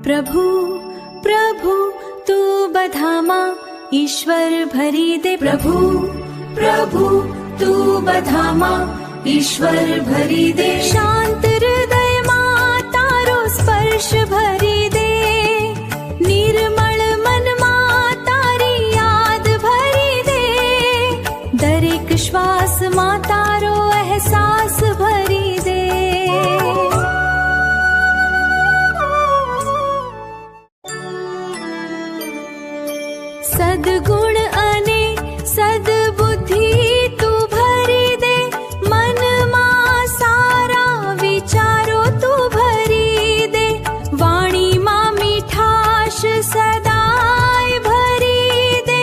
प्रभु प्रभु तू बधामा ईश्वर भरी दे। प्रभु प्रभु तू बधामा ईश्वर भरी दे। शांत हृदय मां तारो स्पर्श भरी दे। निर्मल मन मां तारी याद भरी दे। दरेक श्वास मां तारो एहसास भरी दे। सद्गुण अने सद्बुद्धि तू भरी दे। मन मां सारा विचारो तू भरी दे। वाणी मां मीठाश सदाय भरी दे।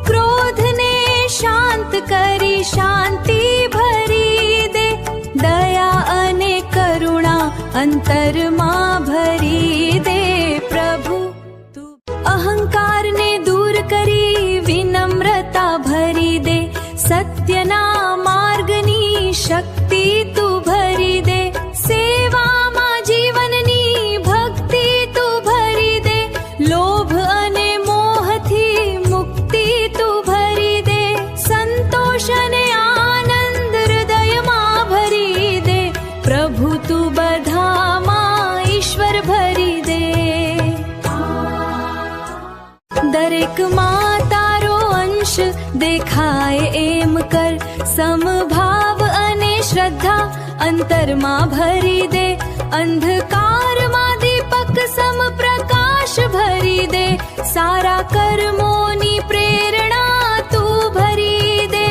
क्रोध ने शांत करी शांति भरी दे। दया अने करुणा अंतर मां भरी दे। प्रभु तू अहंकार ने दूर करी विनम्रता भरी दे। सत्यना मार्गनी शक्ति तू भरी दे। सेवा मां जीवननी भक्ति तू भरी दे। लोभ अने मोहथी मुक्ति तू भरी दे। संतोष अने आनंद हृदय मां भरी दे। प्रभु तू बधामां ईश्वर भरी दे। दरेक मां तारो अंश देखाय एम कर। समभाव अने श्रद्धा अंतर मां भरी दे। अंधकार मां दीपक सम प्रकाश भरी दे। सारा कर्मोनी प्रेरणा तू भरी दे।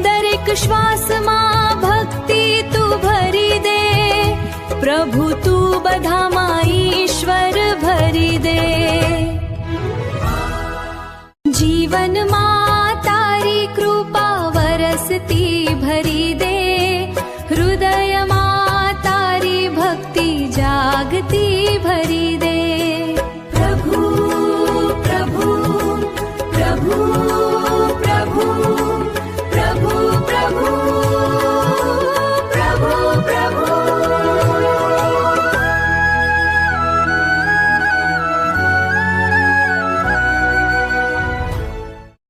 दरेक श्वास मां भक्ति तू भरी दे। प्रभु तू बधामां ईश्वर भरी दे। जीवन मां तारी कृपा वरसती भरी दे। हृदय मां तारी भक्ति जागती भरी दे।